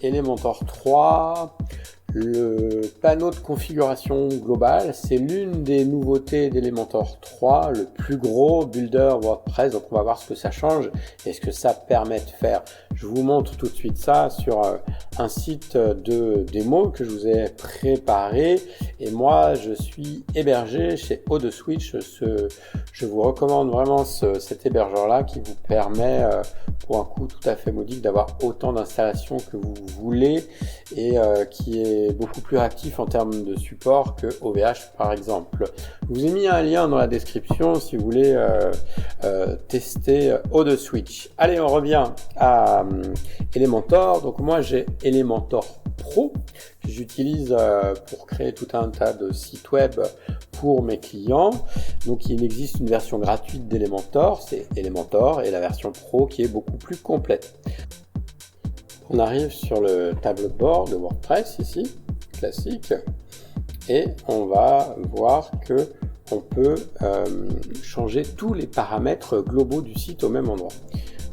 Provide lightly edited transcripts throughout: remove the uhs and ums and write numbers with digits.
Elementor 3, le panneau de configuration globale, c'est l'une des nouveautés d'Elementor 3, le plus gros builder WordPress. Donc on va voir ce que ça change et ce que ça permet de faire. Je vous montre tout de suite ça sur un site de démo que je vous ai préparé. Et moi, je suis hébergé chez ODeSwitch. Je vous recommande vraiment cet hébergeur-là qui vous permet, pour un coût tout à fait modique, d'avoir autant d'installations que vous voulez et qui est beaucoup plus réactif en termes de support que OVH par exemple. Je vous ai mis un lien dans la description si vous voulez tester ODeSwitch. Allez, on revient à Elementor. Donc moi j'ai Elementor Pro que j'utilise pour créer tout un tas de sites web pour mes clients. Donc il existe une version gratuite d'Elementor, c'est Elementor, et la version Pro qui est beaucoup plus complète. On arrive sur le tableau de bord de WordPress ici, classique, et on va voir que on peut changer tous les paramètres globaux du site au même endroit.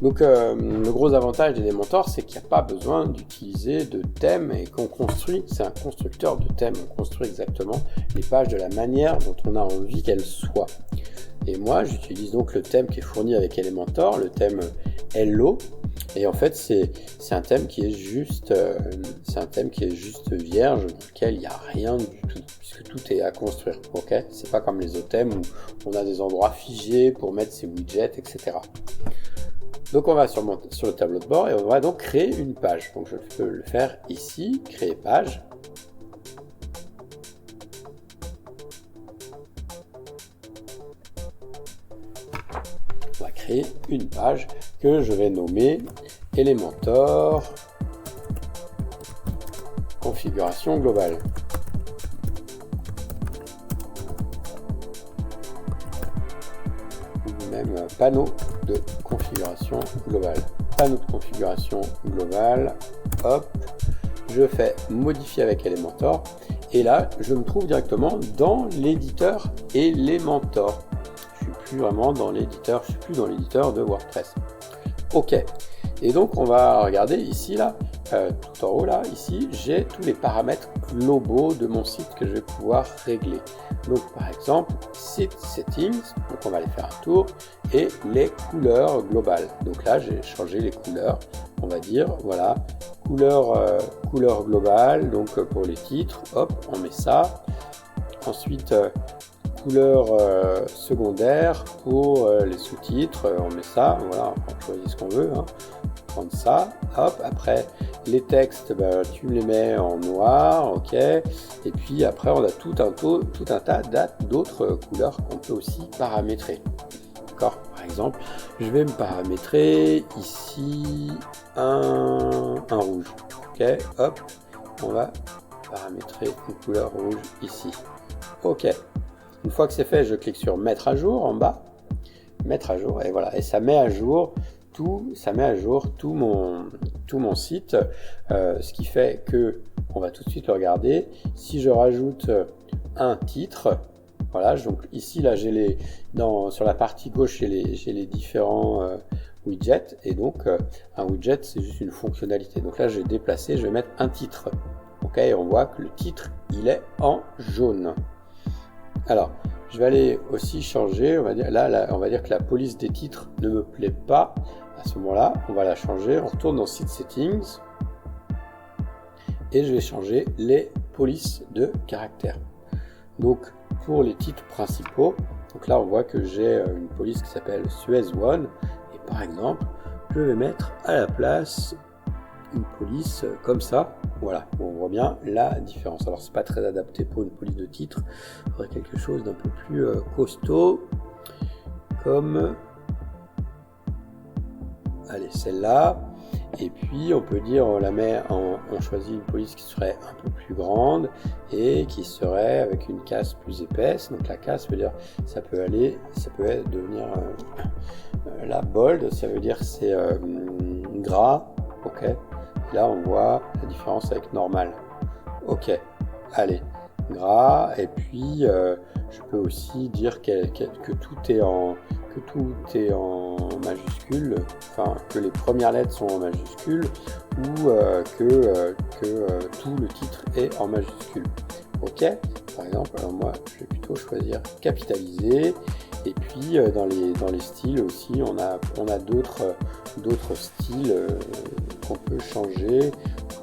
Donc le gros avantage d'Elementor, c'est qu'il n'y a pas besoin d'utiliser de thème et qu'on construit, c'est un constructeur de thème, on construit exactement les pages de la manière dont on a envie qu'elles soient. Et moi j'utilise donc le thème qui est fourni avec Elementor, le thème Hello, et en fait c'est un thème qui est juste vierge, dans lequel il n'y a rien du tout, puisque tout est à construire. Ok, c'est pas comme les autres thèmes où on a des endroits figés pour mettre ses widgets, etc. Donc on va sur le tableau de bord et on va donc créer une page. Donc je peux le faire ici, créer page. On va créer une page que je vais nommer Elementor configuration globale. Ou même panneau de configuration globale. Panneau de configuration globale, hop, je fais modifier avec Elementor et là je me trouve directement dans l'éditeur Elementor. Je suis plus vraiment dans l'éditeur, je suis plus dans l'éditeur de WordPress. Ok, et donc on va regarder ici là, tout en haut là, ici j'ai tous les paramètres globaux de mon site que je vais pouvoir régler. Donc par exemple, Site Settings, donc on va aller faire un tour, et les couleurs globales. Donc là j'ai changé les couleurs, on va dire, voilà, couleur globale, donc pour les titres, hop, on met ça. Ensuite, couleur secondaire pour les sous-titres, on met ça, voilà, on choisit ce qu'on veut, hein. Prendre ça, hop, après les textes, tu les mets en noir, ok, et puis après on a tout un tas d'autres couleurs qu'on peut aussi paramétrer, d'accord. Par exemple, je vais me paramétrer ici un rouge, ok, hop, on va paramétrer une couleur rouge ici, ok. Une fois que c'est fait, je clique sur mettre à jour en bas, mettre à jour, et voilà, et ça met à jour tout mon site, ce qui fait que on va tout de suite le regarder. Si je rajoute un titre, voilà, donc ici là sur la partie gauche j'ai les différents widgets, et donc un widget c'est juste une fonctionnalité. Donc là je vais déplacer, je vais mettre un titre, ok, et on voit que le titre il est en jaune. Alors, je vais aller aussi changer, on va dire que la police des titres ne me plaît pas. À ce moment-là, on va la changer, on retourne dans Site Settings et je vais changer les polices de caractères. Donc, pour les titres principaux, donc là on voit que j'ai une police qui s'appelle Suez One, et par exemple, je vais mettre à la place une police comme ça. Voilà, on voit bien la différence. Alors c'est pas très adapté pour une police de titre, il faudrait quelque chose d'un peu plus costaud, comme allez, celle-là. Et puis on peut dire, on choisit une police qui serait un peu plus grande et qui serait avec une case plus épaisse. Donc la case veut dire, ça peut devenir la bold, ça veut dire c'est gras, ok. Là, on voit la différence avec normal. Ok, allez, gras. Et puis, je peux aussi dire que tout est en que tout est en majuscule, enfin que les premières lettres sont en majuscule, ou que tout le titre est en majuscule. Ok, par exemple, alors moi je vais plutôt choisir capitaliser. Et puis dans les styles aussi, on a d'autres styles qu'on peut changer.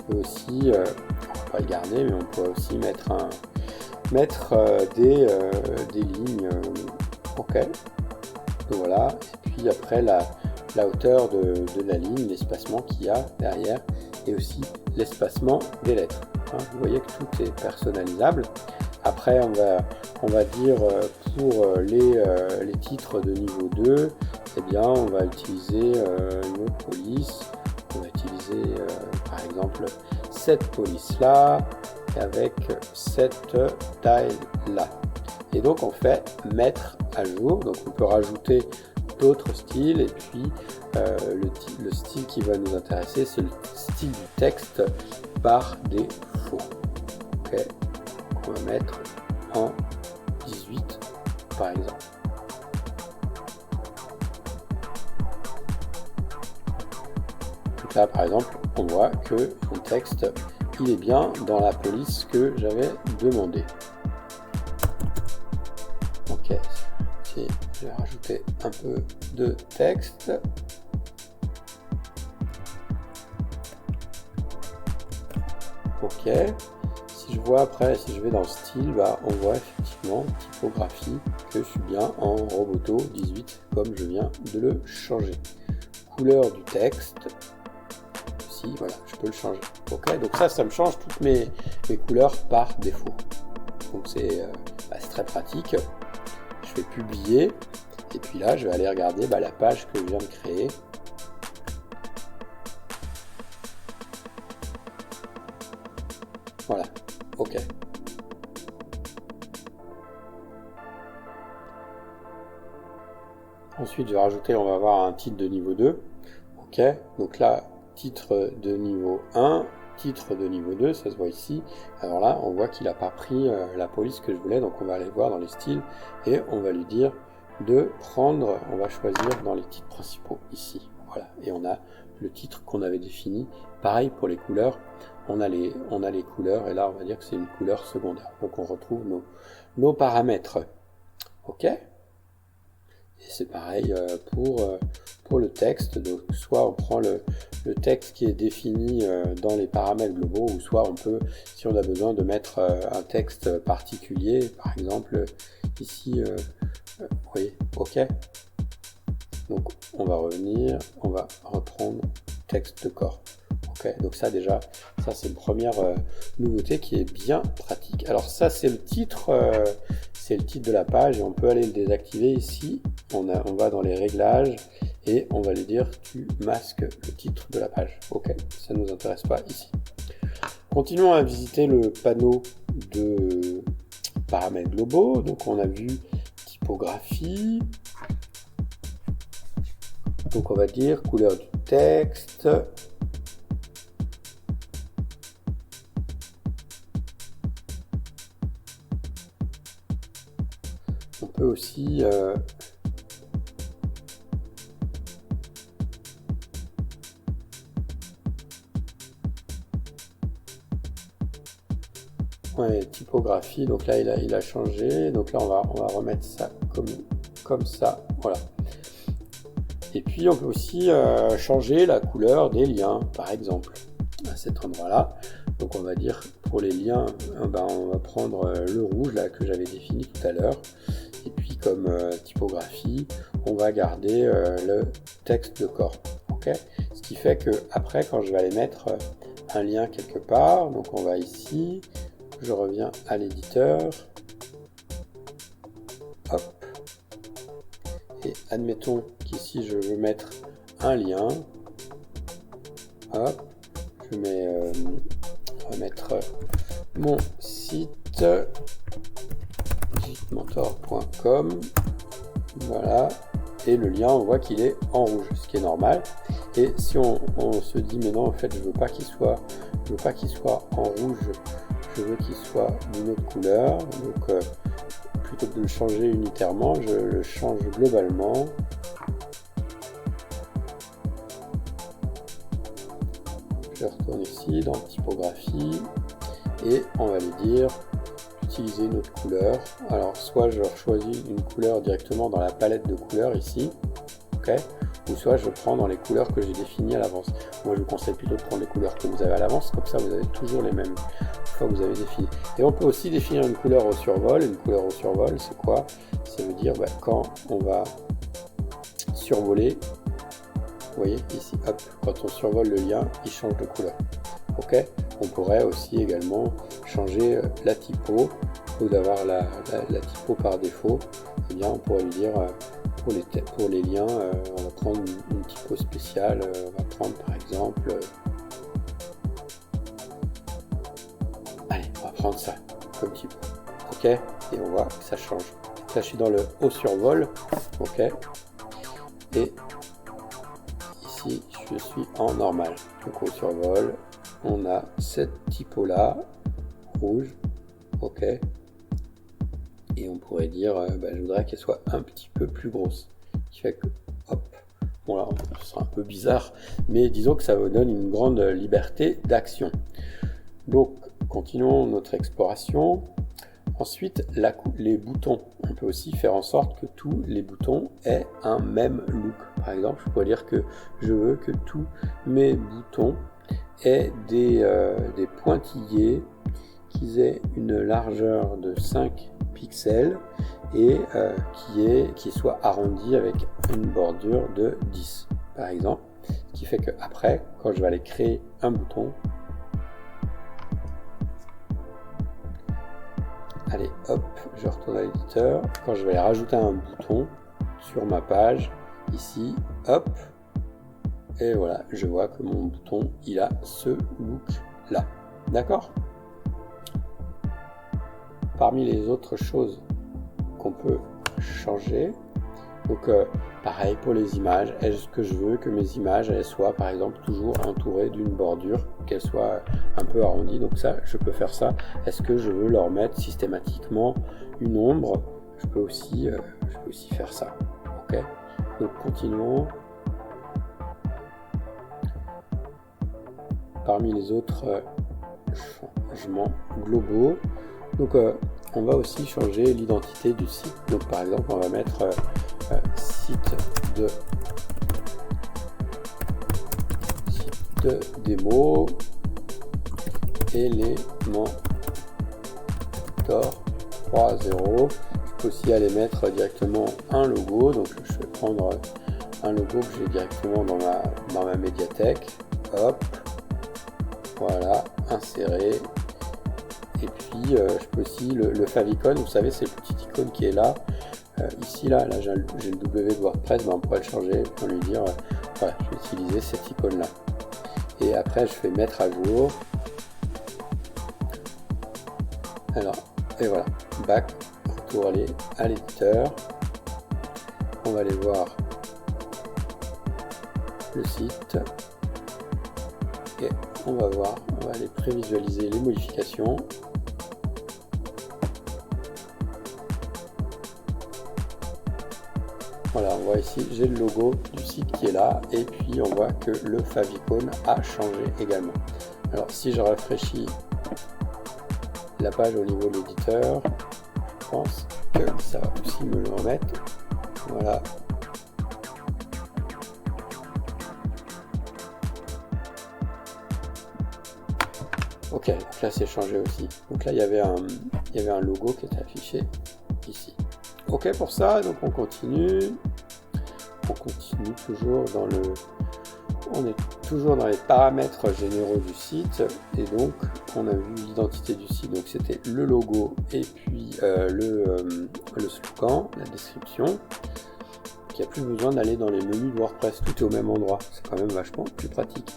On peut aussi, on va le garder, mais on peut aussi mettre des lignes. Ok. Donc voilà. Et puis après la hauteur de la ligne, l'espacement qu'il y a derrière, et aussi l'espacement des lettres. Hein, vous voyez que tout est personnalisable. Après, on va dire pour les titres de niveau 2, eh bien, on va utiliser une autre police. On va utiliser par exemple cette police-là avec cette taille-là. Et donc, on fait mettre à jour. Donc, on peut rajouter d'autres styles. Et puis, le style qui va nous intéresser, c'est le style du texte par défaut. Ok. On va mettre en 18 par exemple. Donc là par exemple on voit que mon texte il est bien dans la police que j'avais demandé. Ok, je vais rajouter un peu de texte. Ok. Si je vois après, si je vais dans style, on voit effectivement typographie que je suis bien en Roboto 18 comme je viens de le changer. Couleur du texte, si voilà, je peux le changer. Ok, donc ça me change toutes mes couleurs par défaut. Donc c'est très pratique. Je fais publier et puis là je vais aller regarder la page que je viens de créer. Voilà. Ok. Ensuite, je vais rajouter, on va avoir un titre de niveau 2. Ok. Donc là, titre de niveau 1, titre de niveau 2, ça se voit ici. Alors là, on voit qu'il n'a pas pris la police que je voulais. Donc on va aller voir dans les styles et on va lui dire de prendre, on va choisir dans les titres principaux ici. Voilà. Et on a le titre qu'on avait défini. Pareil pour les couleurs. On a les couleurs et là on va dire que c'est une couleur secondaire. Donc on retrouve nos paramètres. Ok. Et c'est pareil pour le texte. Donc soit on prend le texte qui est défini dans les paramètres globaux, ou soit on peut, si on a besoin de mettre un texte particulier, par exemple ici, vous voyez, ok. Donc on va revenir, on va reprendre texte de corps. Ok, donc ça déjà, ça c'est une première nouveauté qui est bien pratique. Alors ça c'est le titre de la page et on peut aller le désactiver ici. On va dans les réglages et on va lui dire tu masques le titre de la page. Ok, ça ne nous intéresse pas ici. Continuons à visiter le panneau de paramètres globaux. Donc on a vu typographie. Donc on va dire couleur du texte. On peut aussi typographie, donc là il a changé, donc là on va remettre ça comme ça, voilà. Et puis on peut aussi changer la couleur des liens, par exemple, à cet endroit-là. Donc on va dire pour les liens, on va prendre le rouge là que j'avais défini tout à l'heure. Et puis comme typographie, on va garder le texte de corps. Okay, ce qui fait que après, quand je vais aller mettre un lien quelque part, donc on va ici, je reviens à l'éditeur. Hop. Et admettons qu'ici je veux mettre un lien. Hop. Je mets, on va mettre mon site gitmentor.com. Voilà. Et le lien, on voit qu'il est en rouge, ce qui est normal. Et si on se dit mais non, en fait je veux pas qu'il soit en rouge, je veux qu'il soit d'une autre couleur, donc plutôt que de le changer unitairement, je le change globalement. Je retourne ici dans typographie et on va lui dire utiliser une autre couleur. Alors soit je choisis une couleur directement dans la palette de couleurs ici, ok, ou soit je prends dans les couleurs que j'ai définies à l'avance. Moi je vous conseille plutôt de prendre les couleurs que vous avez à l'avance, comme ça vous avez toujours les mêmes fois que vous avez défini. Et on peut aussi définir une couleur au survol. Une couleur au survol, c'est quoi? Ça veut dire quand on va survoler. Vous voyez ici, hop, quand on survole le lien, il change de couleur. Ok, on pourrait aussi également changer la typo, ou d'avoir la typo par défaut. Eh bien, on pourrait lui dire pour les liens, on va prendre une typo spéciale. On va prendre par exemple, allez, on va prendre ça comme typo. Ok, et on voit que ça change. Là, je suis dans le haut survol. Ok, et ici je suis en normal. Donc au survol, on a cette typo là, rouge, ok, et on pourrait dire, je voudrais qu'elle soit un petit peu plus grosse, qui fait que, hop, bon là, ce sera un peu bizarre, mais disons que ça vous donne une grande liberté d'action. Donc, continuons notre exploration. Ensuite, les boutons. On peut aussi faire en sorte que tous les boutons aient un même look. Par exemple, je pourrais dire que je veux que tous mes boutons aient des pointillés, qu'ils aient une largeur de 5 pixels et qui soit arrondi avec une bordure de 10, par exemple. Ce qui fait que après, quand je vais aller créer un bouton, allez, hop, je retourne à l'éditeur. Quand je vais rajouter un bouton sur ma page, ici, hop, et voilà, je vois que mon bouton, il a ce look-là. D'accord? Parmi les autres choses qu'on peut changer, donc pareil pour les images, est-ce que je veux que mes images elles soient par exemple toujours entourées d'une bordure, qu'elles soient un peu arrondies? Donc ça, je peux faire ça. Est-ce que je veux leur mettre systématiquement une ombre? Je peux aussi faire ça. Ok, donc continuons. Parmi les autres changements globaux, donc on va aussi changer l'identité du site. Donc par exemple, on va mettre site de démo Elementor 3.0. Je peux aussi aller mettre directement un logo. Donc je vais prendre un logo que j'ai directement dans ma médiathèque. Hop, voilà, insérer. Et puis je peux aussi le favicon, vous savez, c'est le petit icône qui est là. Ici là j'ai le W de WordPress, on pourrait le changer, on peut lui dire voilà, je vais utiliser cette icône là. Et après je fais mettre à jour. Alors, et voilà, back, retour à l'éditeur. On va aller voir le site. Et on va aller prévisualiser les modifications. Voilà, on voit ici, j'ai le logo du site qui est là, et puis on voit que le favicon a changé également. Alors si je rafraîchis la page au niveau de l'éditeur, je pense que ça va aussi me le remettre. Voilà. Ok, donc là c'est changé aussi. Donc là il y avait un logo qui était affiché ici. Ok pour ça, donc on continue. On continue toujours on est toujours dans les paramètres généraux du site, et donc on a vu l'identité du site, donc c'était le logo et puis le slogan, la description. Il n'y a plus besoin d'aller dans les menus de WordPress, tout est au même endroit, c'est quand même vachement plus pratique.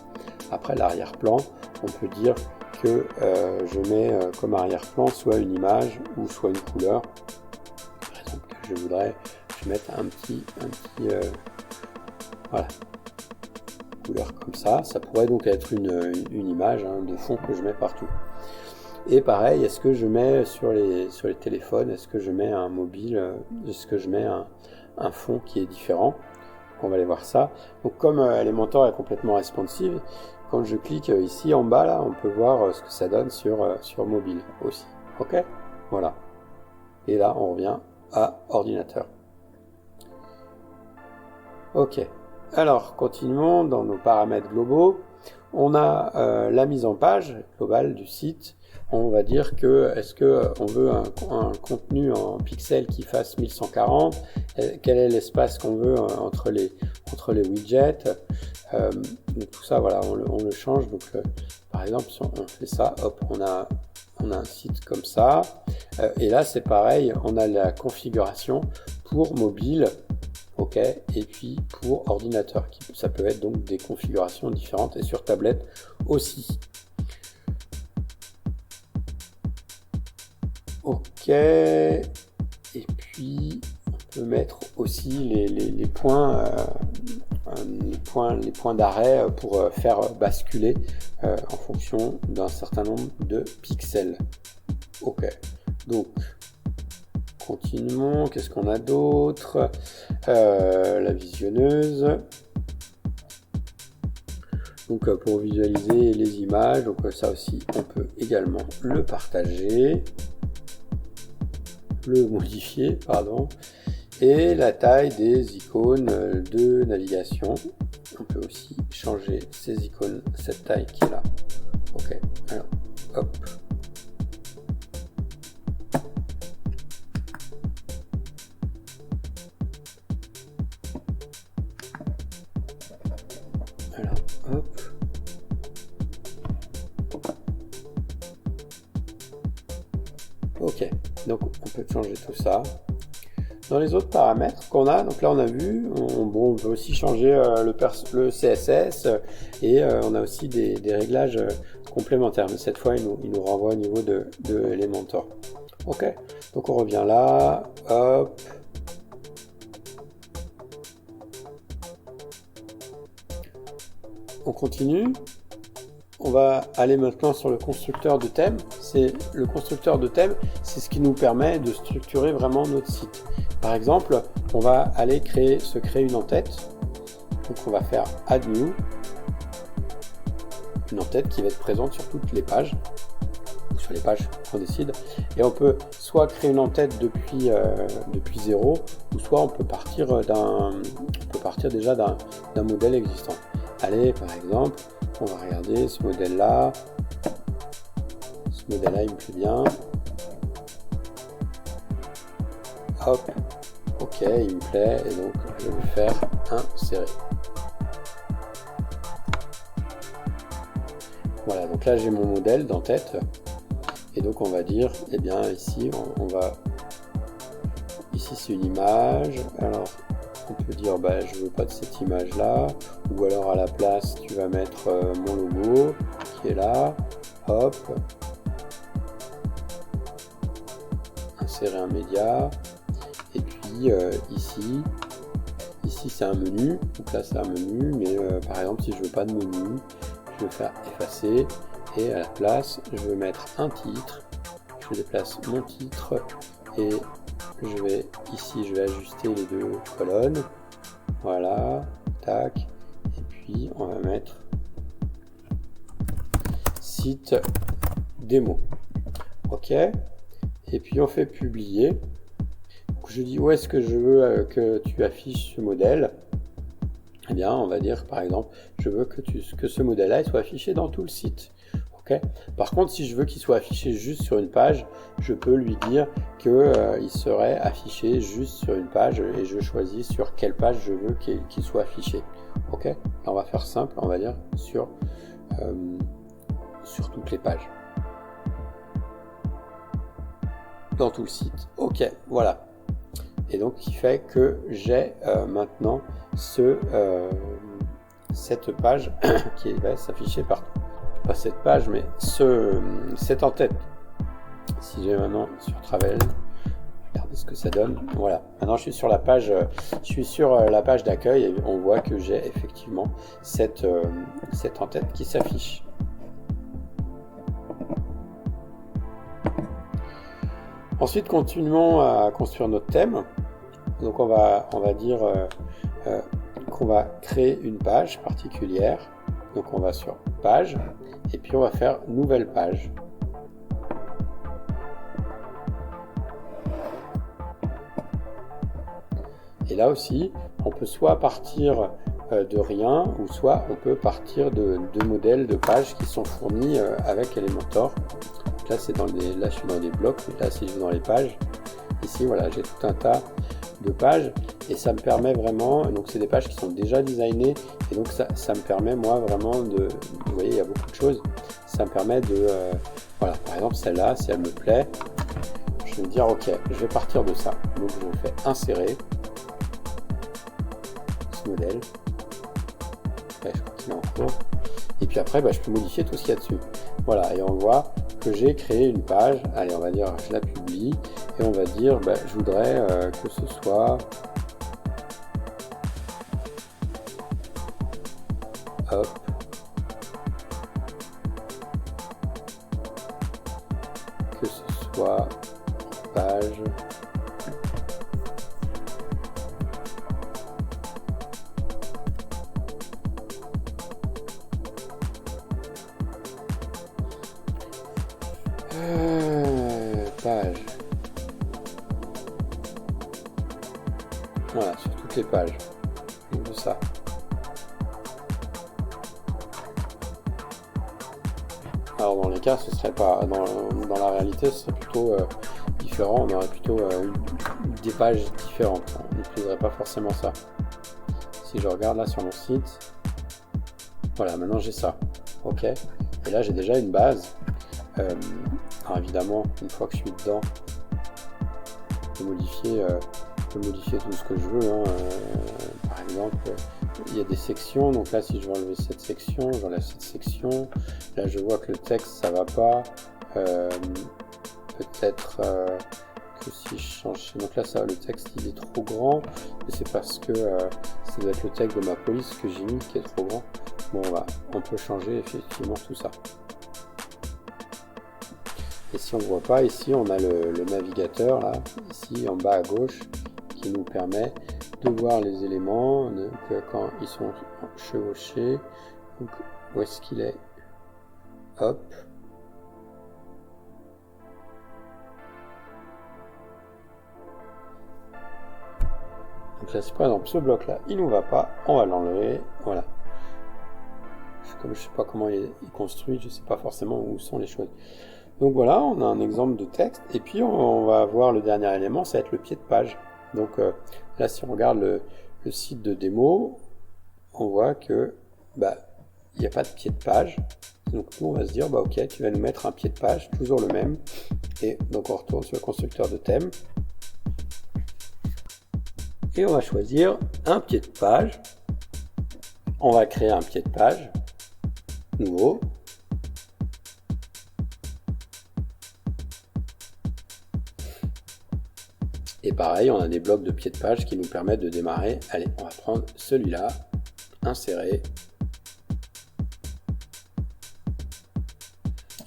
Après l'arrière-plan, on peut dire que je mets comme arrière-plan soit une image ou soit une couleur. Par exemple, je voudrais mettre un petit voilà, couleur comme ça. Ça pourrait donc être une image de fond que je mets partout. Et pareil, est-ce que je mets sur les téléphones, est-ce que je mets un mobile, est-ce que je mets un fond qui est différent? On va aller voir ça. Donc comme Elementor est complètement responsive, quand je clique ici en bas, là, on peut voir ce que ça donne sur mobile aussi. Ok? Voilà. Et là, on revient à ordinateur. Ok. Alors, continuons dans nos paramètres globaux. On a la mise en page globale du site. On va dire que est-ce que on veut un contenu en pixels qui fasse 1140, quel est l'espace qu'on veut entre les widgets, tout ça, voilà, on le change. Donc par exemple, si on fait ça, hop, on a un site comme ça, et là c'est pareil, on a la configuration pour mobile. Ok, et puis pour ordinateur, ça peut être donc des configurations différentes, et sur tablette aussi. Ok, et puis on peut mettre aussi les points d'arrêt pour faire basculer en fonction d'un certain nombre de pixels. Ok, donc continuons, qu'est-ce qu'on a d'autre? La visionneuse. Donc pour visualiser les images, donc ça aussi on peut également le partager, le modifier, pardon, et la taille des icônes de navigation. On peut aussi changer ces icônes, cette taille qui est là. Ok, alors hop. Alors hop. Ok, donc on peut changer tout ça. Dans les autres paramètres qu'on a, donc là on a vu, on peut aussi changer le CSS, et on a aussi des réglages complémentaires, mais cette fois il nous renvoie au niveau de Elementor. Ok, donc on revient là, hop. On continue. On va aller maintenant sur le constructeur de thème. Le constructeur de thème, c'est ce qui nous permet de structurer vraiment notre site. Par exemple, on va aller se créer une en-tête. Donc on va faire Add New, une en-tête qui va être présente sur toutes les pages, ou sur les pages qu'on décide. Et on peut soit créer une en-tête depuis 0, ou soit on peut partir déjà d'un modèle existant. Allez, par exemple, on va regarder ce modèle-là. Ce modèle-là, il me plaît bien. Hop. Ok, il me plaît. Et donc, je vais faire insérer. Voilà, donc là, j'ai mon modèle d'en-tête. Et donc, on va dire, eh bien, ici, ici, c'est une image. Alors, on peut dire, je veux pas de cette image-là. Ou alors, à la place, tu vas mettre mon logo qui est là. Hop. Insérer un média. Et puis, ici c'est un menu. Donc là, c'est un menu. Mais par exemple, si je veux pas de menu, je vais faire effacer. Et à la place, je vais mettre un titre. Je déplace mon titre. Et je vais ajuster les deux colonnes. Voilà. Tac. Et puis, on va mettre site démo. Ok. Et puis, on fait publier. Donc, je dis où est-ce que je veux que tu affiches ce modèle. Eh bien, on va dire, par exemple, je veux que ce modèle-là soit affiché dans tout le site. Okay. Par contre, si je veux qu'il soit affiché juste sur une page, je peux lui dire qu'il serait affiché juste sur une page et je choisis sur quelle page je veux qu'il soit affiché. Ok. Là, on va faire simple, on va dire sur toutes les pages. Dans tout le site. Ok, voilà. Et donc, qui fait que j'ai maintenant cette page qui va s'afficher partout. Pas cette page, mais cette en-tête. Si j'ai maintenant sur Travel, regardez ce que ça donne. Voilà. Maintenant, je suis sur la page d'accueil et on voit que j'ai effectivement cette en-tête qui s'affiche. Ensuite, continuons à construire notre thème. Donc on va dire qu'on va créer une page particulière. Donc on va sur page et puis on va faire nouvelle page. Et là aussi, on peut soit partir de rien ou soit on peut partir de modèles de pages qui sont fournis avec Elementor. Donc là, là, je suis dans des blocs. Là, si je vais dans les pages, ici, voilà, j'ai tout un tas de pages et ça me permet vraiment, donc c'est des pages qui sont déjà designées et donc ça me permet moi vraiment vous voyez, il y a beaucoup de choses, ça me permet de, voilà, par exemple celle-là, si elle me plaît, je vais me dire ok, je vais partir de ça, donc je fais insérer ce modèle, ouais, je continue en cours, et puis après je peux modifier tout ce qu'il y a dessus, voilà, et on voit que j'ai créé une page, allez on va dire je la publie, et on va dire je voudrais que ce soit hop que ce soit page page. Voilà, sur toutes les pages. De ça. Alors dans les cas, ce serait pas dans la réalité, ce serait plutôt différent. On aurait plutôt des pages différentes. On n'utiliserait pas forcément ça. Si je regarde là sur mon site, voilà, maintenant j'ai ça. Ok. Et là j'ai déjà une base. Alors évidemment, une fois que je suis dedans, je peux modifier tout ce que je veux. Hein. Par exemple, il y a des sections. Donc là, si je veux enlever cette section, j'enlève cette section. Là, je vois que le texte, ça va pas. Peut-être que si je change. Donc là, le texte, il est trop grand. Et c'est parce que ça doit être le texte de ma police que j'ai mis qui est trop grand. Bon, on peut changer effectivement tout ça. Et si on ne voit pas, ici on a le navigateur, là, ici en bas à gauche, qui nous permet de voir les éléments, donc, quand ils sont chevauchés, donc où est-ce qu'il est, hop. Donc là, c'est par exemple ce bloc-là, il ne nous va pas, on va l'enlever, voilà. Comme je ne sais pas comment il est construit, je ne sais pas forcément où sont les choses. Donc voilà, on a un exemple de texte, et puis on va voir le dernier élément, ça va être le pied de page. Donc là, si on regarde le site de démo, on voit que il n'y a pas de pied de page. Donc nous, on va se dire, ok, tu vas nous mettre un pied de page, toujours le même. Et donc on retourne sur le constructeur de thème. Et on va choisir un pied de page. On va créer un pied de page nouveau. Et pareil, on a des blocs de pied de page qui nous permettent de démarrer. Allez, on va prendre celui-là, insérer.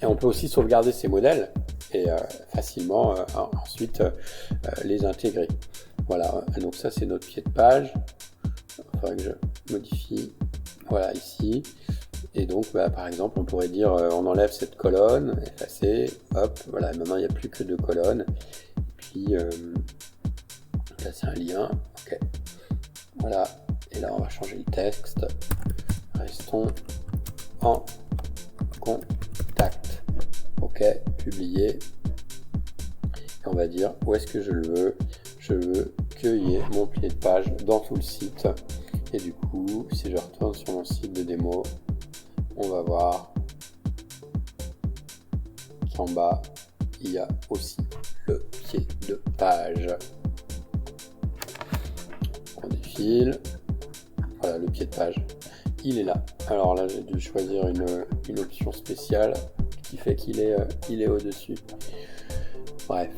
Et on peut aussi sauvegarder ces modèles et facilement ensuite les intégrer. Voilà, donc ça c'est notre pied de page. Il faudrait que je modifie. Voilà, ici. Et donc, par exemple, on pourrait dire on enlève cette colonne, effacer, hop, voilà, maintenant il n'y a plus que 2 colonnes. Puis là c'est un lien, ok. Voilà, et là on va changer le texte. Restons en contact. Ok, publier. Et on va dire où est-ce que je le veux. Je veux qu'il y ait mon pied de page dans tout le site. Et du coup, si je retourne sur mon site de démo, on va voir qu'en bas, il y a aussi le pied de page. On défile. Voilà, le pied de page, il est là. Alors là, j'ai dû choisir une option spéciale qui fait qu'il est au-dessus. Bref.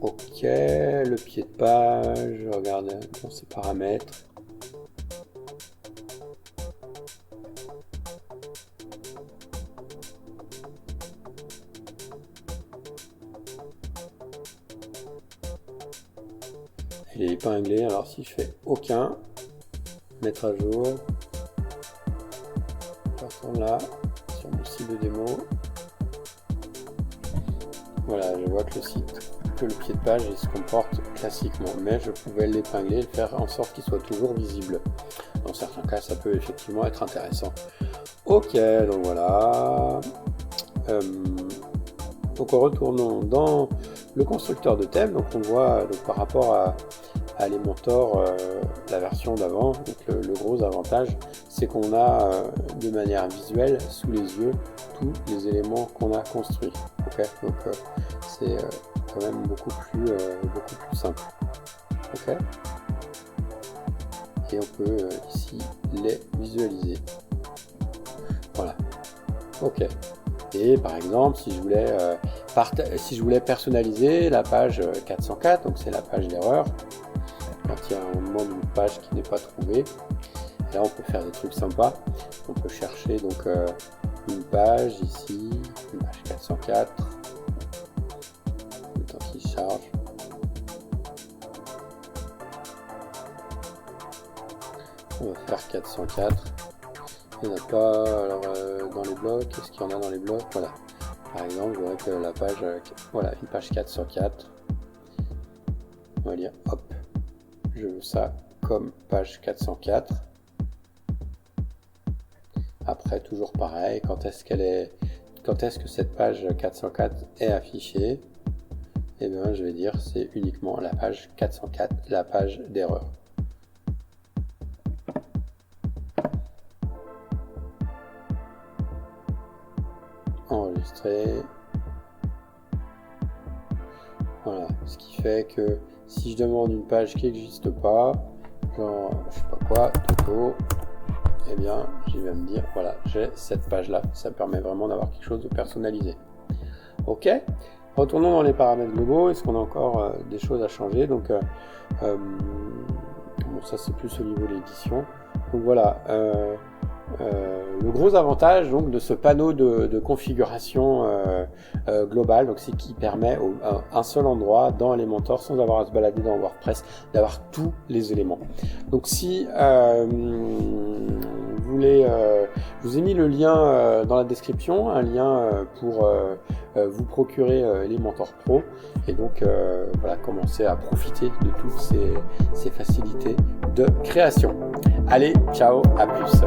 Ok, le pied de page, regardez dans ses paramètres. il est épinglé. Alors si je fais aucun, mettre à jour, je retourne là, sur mon site de démo. Voilà, je vois que le pied de page il se comporte classiquement, mais je pouvais l'épingler et faire en sorte qu'il soit toujours visible. Dans certains cas, ça peut effectivement être intéressant. Ok, donc voilà. Donc retournons dans le constructeur de thème. Donc on voit donc, par rapport à Elementor, la version d'avant, le gros avantage, c'est qu'on a de manière visuelle sous les yeux tous les éléments qu'on a construits. Okay, donc c'est quand même beaucoup plus simple. Okay, et on peut ici les visualiser. Voilà. Ok. Et par exemple, si je voulais personnaliser la page 404, donc c'est la page d'erreur, quand il y a un moment d'une page qui n'est pas trouvée, là on peut faire des trucs sympas. On peut chercher donc une page ici, une page 404, le temps qu'il charge. On va faire 404. Il n'y en a pas, alors dans les blocs, est-ce qu'il y en a dans les blocs? Voilà. Par exemple, je vois que la page, voilà, une page 404. On va dire, hop, je veux ça comme page 404. Après, toujours pareil, quand est-ce que cette page 404 est affichée? Eh bien, je vais dire, c'est uniquement la page 404, la page d'erreur. Enregistrer. Voilà, ce qui fait que si je demande une page qui n'existe pas, genre je sais pas quoi, Toto, eh bien il va me dire voilà, j'ai cette page là. Ça permet vraiment d'avoir quelque chose de personnalisé. Ok, retournons dans les paramètres globaux. Est-ce qu'on a encore des choses à changer? Donc bon, ça c'est plus au niveau de l'édition. Donc voilà, le gros avantage donc de ce panneau de configuration globale, donc c'est qui permet à un seul endroit dans Elementor, sans avoir à se balader dans WordPress, d'avoir tous les éléments. Donc si vous voulez, je vous ai mis le lien dans la description, un lien pour vous procurer Elementor Pro, et donc voilà, commencer à profiter de toutes ces facilités de création. Allez, ciao, à plus.